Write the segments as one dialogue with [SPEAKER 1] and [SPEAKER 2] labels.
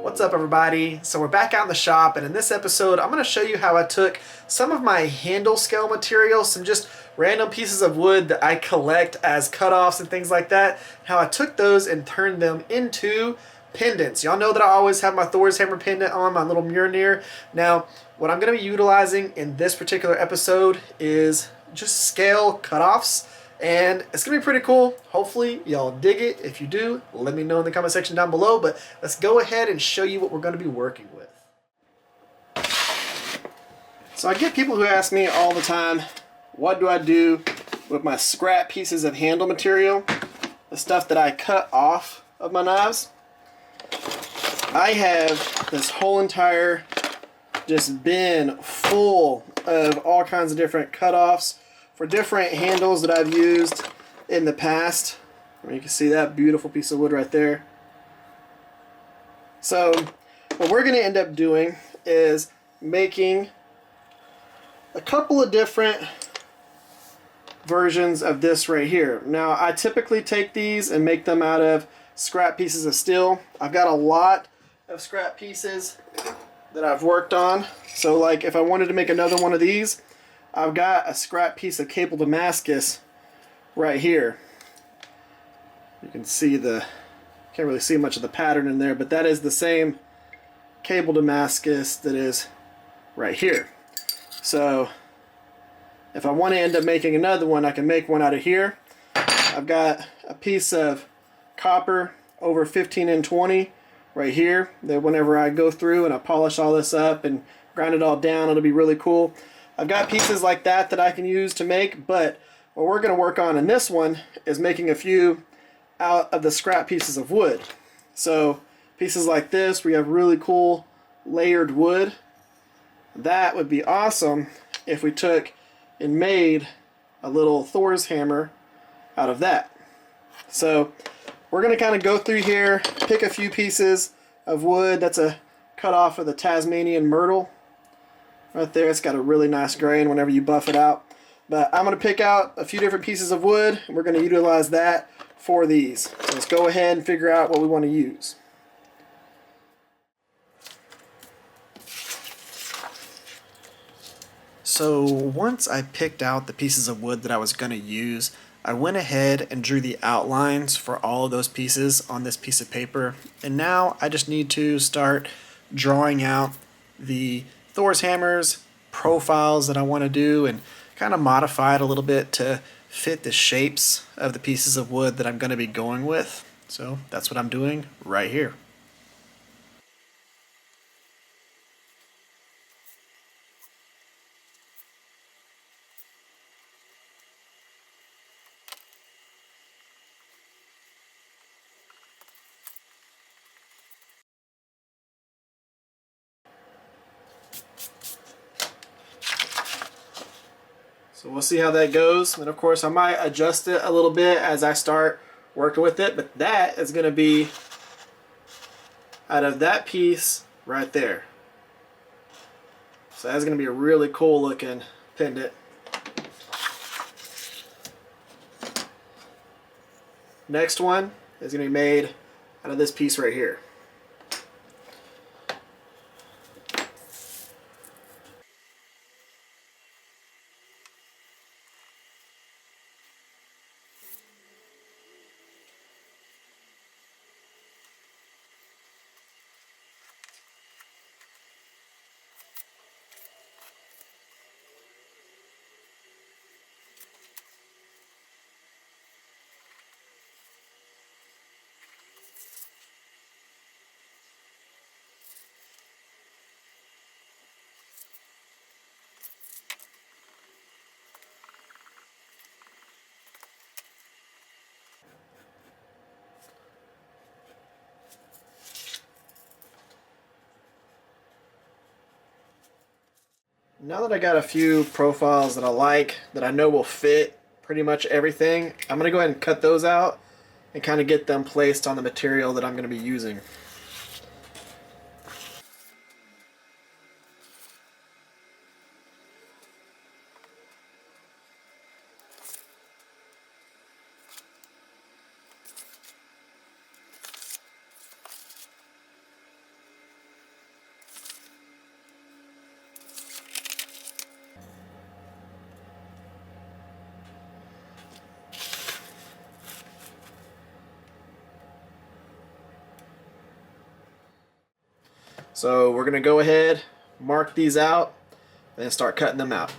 [SPEAKER 1] What's up, everybody? So we're back out in the shop, and in this episode I'm going to show you how I took some of my handle scale material, some just random pieces of wood that I collect as cutoffs and things like that, how I took those and turned them into pendants. Y'all know that I always have my Thor's hammer pendant on, my little Mjolnir. Now, what I'm going to be utilizing in this particular episode is just scale cutoffs. And it's going to be pretty cool. Hopefully y'all dig it. If you do, let me know in the comment section down below. But let's go ahead and show you what we're going to be working with. So I get people who ask me all the time, what do I do with my scrap pieces of handle material? The stuff that I cut off of my knives. I have this whole entire just bin full of all kinds of different cutoffs for different handles that I've used in the past. You can see that beautiful piece of wood right there. So what we're going to end up doing is making a couple of different versions of this right here. Now, I typically take these and make them out of scrap pieces of steel. I've got a lot of scrap pieces that I've worked on. So like if I wanted to make another one of these, I've got a scrap piece of cable Damascus right here. You can see can't really see much of the pattern in there, but that is the same cable Damascus that is right here. So if I want to end up making another one, I can make one out of here. I've got a piece of copper over 15 and 20 right here that whenever I go through and I polish all this up and grind it all down, it'll be really cool. I've got pieces like that I can use to make, but what we're going to work on in this one is making a few out of the scrap pieces of wood. So pieces like this, we have really cool layered wood. That would be awesome if we took and made a little Thor's hammer out of that. So we're going to kind of go through here, pick a few pieces of wood. That's a cut off of the Tasmanian myrtle. Right there, it's got a really nice grain whenever you buff it out. But I'm going to pick out a few different pieces of wood, and we're going to utilize that for these. So let's go ahead and figure out what we want to use. So once I picked out the pieces of wood that I was going to use, I went ahead and drew the outlines for all of those pieces on this piece of paper. And now I just need to start drawing out the Thor's hammers, profiles that I want to do, and kind of modify it a little bit to fit the shapes of the pieces of wood that I'm going to be going with. So that's what I'm doing right here. So we'll see how that goes. And of course I might adjust it a little bit as I start working with it, but that is going to be out of that piece right there. So that's going to be a really cool looking pendant. Next one is going to be made out of this piece right here. Now that I got a few profiles that I like, that I know will fit pretty much everything, I'm going to go ahead and cut those out and kind of get them placed on the material that I'm going to be using. So we're going to go ahead, mark these out, and start cutting them out.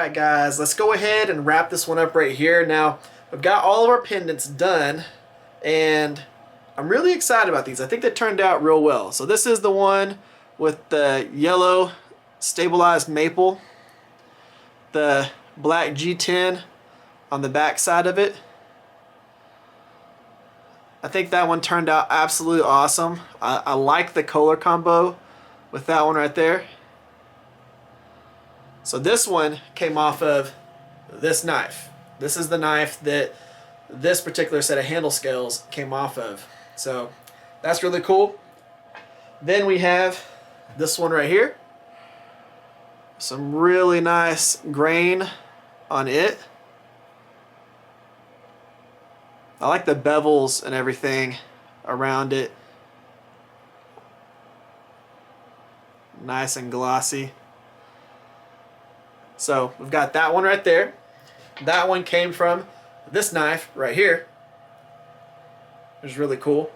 [SPEAKER 1] Alright guys, let's go ahead and wrap this one up right here. Now, we've got all of our pendants done, and I'm really excited about these. I think they turned out real well. So this is the one with the yellow stabilized maple, the black G10 on the back side of it. I think that one turned out absolutely awesome. I like the color combo with that one right there. So this one came off of this knife. This is the knife that this particular set of handle scales came off of. So that's really cool. Then we have this one right here. Some really nice grain on it. I like the bevels and everything around it. Nice and glossy. So we've got that one right there. That one came from this knife right here, which is really cool.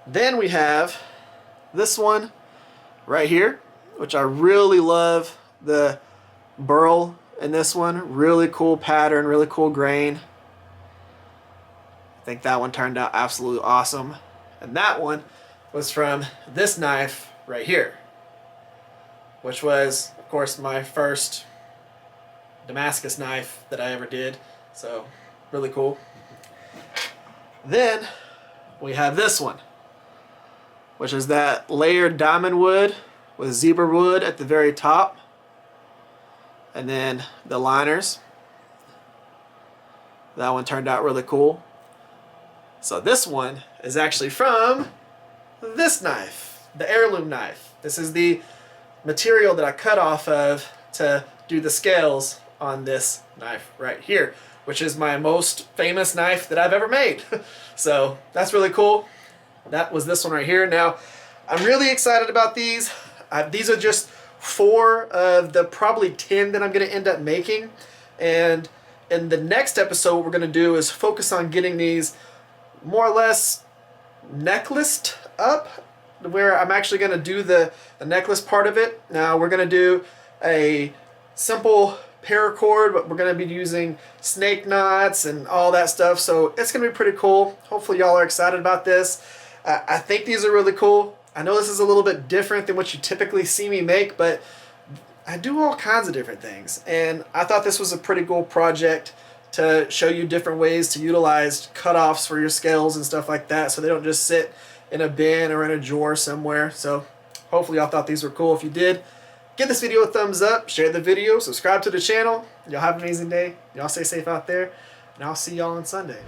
[SPEAKER 1] Then we have this one right here, which I really love the burl in this one. Really cool pattern, really cool grain. I think that one turned out absolutely awesome. And that one was from this knife right here, which was, of course, my first Damascus knife that I ever did. So, really cool. Then we have this one, which is that layered diamond wood with zebra wood at the very top. And then the liners. That one turned out really cool. So this one is actually from this knife, the heirloom knife. This is the material that I cut off of to do the scales on this knife right here, which is my most famous knife that I've ever made. So that's really cool. That was this one right here. Now, I'm really excited about these. These are just 4 of the probably 10 that I'm going to end up making. And in the next episode, what we're going to do is focus on getting these more or less necklaced up, where I'm actually going to do the necklace part of it. Now we're going to do a simple paracord, but we're going to be using snake knots and all that stuff, so it's going to be pretty cool. Hopefully y'all are excited about this. I think these are really cool. I know this is a little bit different than what you typically see me make, but I do all kinds of different things, and I thought this was a pretty cool project to show you different ways to utilize cutoffs for your scales and stuff like that, so they don't just sit in a bin or in a drawer somewhere. So hopefully y'all thought these were cool. If you did, give this video a thumbs up, share the video, subscribe to the channel. Y'all have an amazing day. Y'all stay safe out there, and I'll see y'all on Sunday.